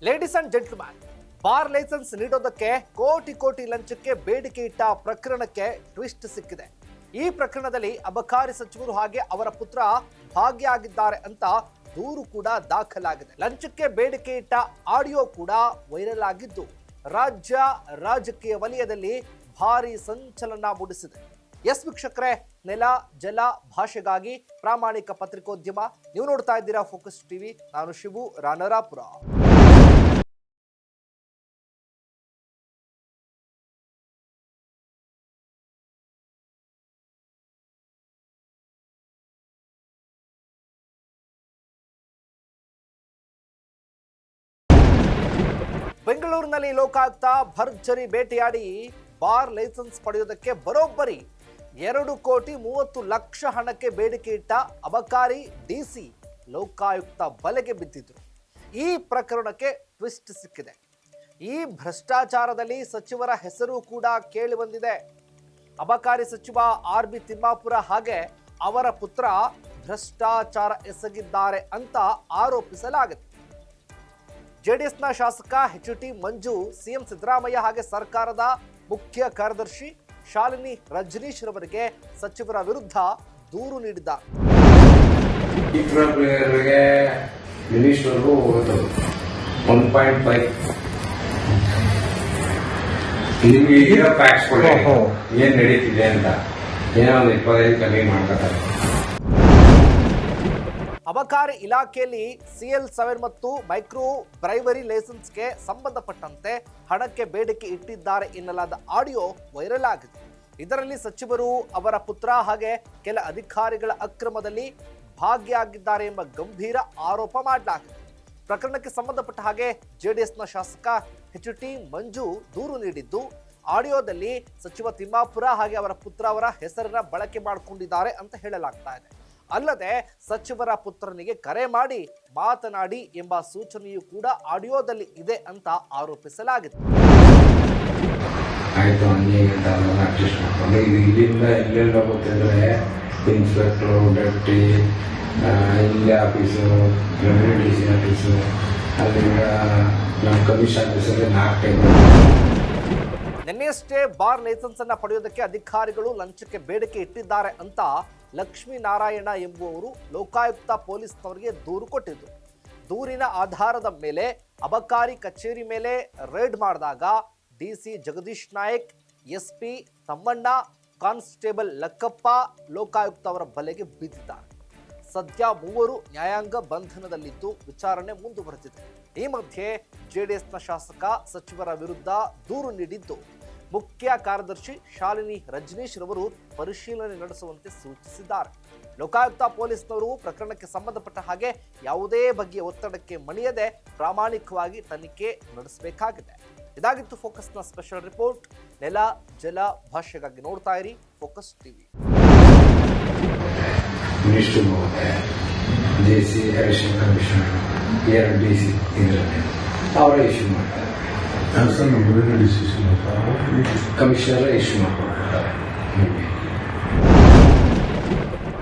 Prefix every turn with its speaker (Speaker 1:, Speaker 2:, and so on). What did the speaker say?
Speaker 1: Ladies and gentleman, bar licence ನೀಡೋದಕ್ಕೆ ಕೋಟಿ ಲಂಚಕ್ಕೆ ಬೇಡಿಕೆ ಇಟ್ಟ ಪ್ರಕರಣಕ್ಕೆ ಟ್ವಿಸ್ಟ್ ಸಿಕ್ಕಿದೆ. ಈ ಪ್ರಕರಣದಲ್ಲಿ ಅಬಕಾರಿ ಸಚಿವರು ಹಾಗೆ ಅವರ ಪುತ್ರ ಭಾಗಿಯಾಗಿದ್ದಾರೆ ಅಂತ ದೂರು ಕೂಡ ದಾಖಲಾಗಿದೆ. ಲಂಚಕ್ಕೆ ಬೇಡಿಕೆ ಇಟ್ಟ ಆಡಿಯೋ ಕೂಡ ವೈರಲ್ ಆಗಿದ್ದು ರಾಜ್ಯ ರಾಜಕೀಯ ವಲಯದಲ್ಲಿ ಭಾರಿ ಸಂಚಲನ ಮೂಡಿಸಿದೆ. ಎಸ್ ವೀಕ್ಷಕರೇ, ನೆಲ ಜಲ ಭಾಷೆಗಾಗಿ ಪ್ರಾಮಾಣಿಕ ಪತ್ರಿಕೋದ್ಯಮ. ನೀವು ನೋಡ್ತಾ ಇದ್ದೀರಾ ಫೋಕಸ್ ಟಿವಿ. ನಾನು ಶಿವು ರಾನರಾಪುರ. ಬೆಂಗಳೂರಿನಲ್ಲಿ ಲೋಕಾಯುಕ್ತ ಭರ್ಜರಿ ಬೇಟೆಯಾಡಿ ಬಾರ್ ಲೈಸೆನ್ಸ್ ಪಡೆಯುವುದಕ್ಕೆ ಬರೋಬ್ಬರಿ 2,30,00,000 ಹಣಕ್ಕೆ ಬೇಡಿಕೆ ಇಟ್ಟ ಅಬಕಾರಿ ಡಿಸಿ ಲೋಕಾಯುಕ್ತ ಬಲೆಗೆ ಬಿದ್ದಿದ್ರು. ಈ ಪ್ರಕರಣಕ್ಕೆ ಟ್ವಿಸ್ಟ್ ಸಿಕ್ಕಿದೆ. ಈ ಭ್ರಷ್ಟಾಚಾರದಲ್ಲಿ ಸಚಿವರ ಹೆಸರು ಕೂಡ ಕೇಳಿ ಬಂದಿದೆ. ಅಬಕಾರಿ ಸಚಿವ RB ತಿಮ್ಮಾಪುರ ಹಾಗೆ ಅವರ ಪುತ್ರ ಭ್ರಷ್ಟಾಚಾರ ಎಸಗಿದ್ದಾರೆ ಅಂತ ಆರೋಪಿಸಲಾಗಿದೆ. ಜೆಡಿಎಸ್ನ ಶಾಸಕ HT ಮಂಜು ಸಿಎಂ ಸಿದ್ದರಾಮಯ್ಯ ಹಾಗೆ ಸರ್ಕಾರದ ಮುಖ್ಯ ಕಾರ್ಯದರ್ಶಿ ಶಾಲಿನಿ ರಜನೀಶ್ ರವರಿಗೆ ಸಚಿವರ ವಿರುದ್ಧ ದೂರು ನೀಡಿದ್ದಾರೆ.
Speaker 2: ಮಿನಿಸ್ಟರ್ಗೂ 1.5 ನಿಮ್ಗೆ ಇರೋ ಪ್ಯಾಕ್ಸ್ ಕೊಡಿ ಏನ್ ನಡೀತಿದೆ ಅಂತ ಏನೋ ಒಂದು 25 ಕಮ್ಮಿ ಮಾಡ್ತಾರೆ.
Speaker 1: ಅಬಕಾರಿ ಇಲಾಖೆಯಲ್ಲಿ CL7 ಮತ್ತು ಮೈಕ್ರೋ ಬ್ರೈವರಿ ಲೈಸೆನ್ಸ್ಗೆ ಸಂಬಂಧಪಟ್ಟಂತೆ ಹಣಕ್ಕೆ ಬೇಡಿಕೆ ಇಟ್ಟಿದ್ದಾರೆ ಎನ್ನಲಾದ ಆಡಿಯೋ ವೈರಲ್ ಆಗಿದೆ. ಇದರಲ್ಲಿ ಸಚಿವರು, ಅವರ ಪುತ್ರ ಹಾಗೆ ಕೆಲ ಅಧಿಕಾರಿಗಳ ಅಕ್ರಮದಲ್ಲಿ ಭಾಗಿಯಾಗಿದ್ದಾರೆ ಎಂಬ ಗಂಭೀರ ಆರೋಪ ಮಾಡಲಾಗಿದೆ. ಪ್ರಕರಣಕ್ಕೆ ಸಂಬಂಧಪಟ್ಟ ಹಾಗೆ ಜೆಡಿಎಸ್ನ ಶಾಸಕ HT ಮಂಜು ದೂರು ನೀಡಿದ್ದು, ಆಡಿಯೋದಲ್ಲಿ ಸಚಿವ ತಿಮ್ಮಾಪುರ ಹಾಗೆ ಅವರ ಪುತ್ರ ಅವರ ಹೆಸರನ್ನ ಬಳಕೆ ಮಾಡಿಕೊಂಡಿದ್ದಾರೆ ಅಂತ ಹೇಳಲಾಗ್ತಾ ಇದೆ. ಅಲ್ಲದೆ ಸಚಿವರ ಪುತ್ರನಿಗೆ ಕರೆ ಮಾಡಿ ಮಾತನಾಡಿ ಎಂಬ ಸೂಚನೆಯೂ ಕೂಡ ಆಡಿಯೋದಲ್ಲಿ ಇದೆ ಅಂತ ಆರೋಪಿಸಲಾಗಿದೆ.
Speaker 2: ಆಯ್ತು, ಅಡ್ಜಸ್ಟ್ ಮಾಡ್ಕೊಂಡು ಇದು ಇಲ್ಲಿಂದ ಎಲ್ಲೆಲ್ಲ ಗೊತ್ತಿದ್ರೆ ಇನ್ಸ್ಪೆಕ್ಟ್ರು, ಡೆಪ್ಟಿ, ಇಲ್ಲಿ ಆಫೀಸು, ರೆವಿನ್ಯೂ DC ಆಫೀಸು, ಅಲ್ಲಿಂದ ನಮ್ಮ ಕಮಿಷನ್ ಆಫೀಸಲ್ಲಿ 4 ಟೈಮ್.
Speaker 1: ನಿನ್ನೆಯಷ್ಟೇ ಬಾರ್ ಲೈಸೆನ್ಸ್ ಅನ್ನ ಪಡೆಯೋದಕ್ಕೆ ಅಧಿಕಾರಿಗಳು ಲಂಚಕ್ಕೆ ಬೇಡಿಕೆ ಇಟ್ಟಿದ್ದಾರೆ ಅಂತ ಲಕ್ಷ್ಮೀನಾರಾಯಣ ಎಂಬುವವರು ಲೋಕಾಯುಕ್ತ ಪೊಲೀಸ್ನವರಿಗೆ ದೂರು ಕೊಟ್ಟಿದ್ರು. ದೂರಿನ ಆಧಾರದ ಮೇಲೆ ಅಬಕಾರಿ ಕಚೇರಿ ಮೇಲೆ ರೇಡ್ ಮಾಡಿದಾಗ DC Jagadish Nayak, SP Tammanna, constable Lakkappa Lokayukta ಅವರ ಬಲೆಗೆ ಬಿದ್ದಿದ್ದಾರೆ. ಸದ್ಯ ಮೂವರು ನ್ಯಾಯಾಂಗ ಬಂಧನದಲ್ಲಿದ್ದು ವಿಚಾರಣೆ ಮುಂದುವರೆದಿದೆ. ಈ ಮಧ್ಯೆ ಜೆಡಿಎಸ್ನ ಶಾಸಕ ಸಚಿವರ ವಿರುದ್ಧ ದೂರು ನೀಡಿದ್ದು, ಮುಖ್ಯ ಕಾರ್ಯದರ್ಶಿ ಶಾಲಿನಿ ರಜನೀಶ್ ರವರು ಪರಿಶೀಲನೆ ನಡೆಸುವಂತೆ ಸೂಚಿಸಿದ್ದಾರೆ. ಲೋಕಾಯುಕ್ತ ಪೊಲೀಸ್ನವರು ಪ್ರಕರಣಕ್ಕೆ ಸಂಬಂಧಪಟ್ಟ ಹಾಗೆ ಯಾವುದೇ ಬಗೆಯ ಒತ್ತಡಕ್ಕೆ ಮಣಿಯದೆ ಪ್ರಾಮಾಣಿಕವಾಗಿ ತನಿಖೆ ನಡೆಸಬೇಕಾಗಿದೆ. ಇದಾಗಿತ್ತು ಫೋಕಸ್ನ ಸ್ಪೆಷಲ್ ರಿಪೋರ್ಟ್. ನೆಲ ಜಲ ಭಾಷೆಗಾಗಿ ನೋಡ್ತಾ ಇರಿ ಫೋಕಸ್ ಟಿವಿ.
Speaker 2: ಮಿನಿಸ್ಟರ್ ಮಹೋದಯ, JC ಅಡಿಷನಲ್ ಕಮಿಷನರ್, DC ಇದರಲ್ಲಿ ಅವರೇ ಇಶ್ಯೂ ಮಾಡ್ತಾರೆ. ಕಮಿಷನರ್ ಇಶ್ಯೂ ಮಾಡ್ಕೊಡ್ತಾರೆ.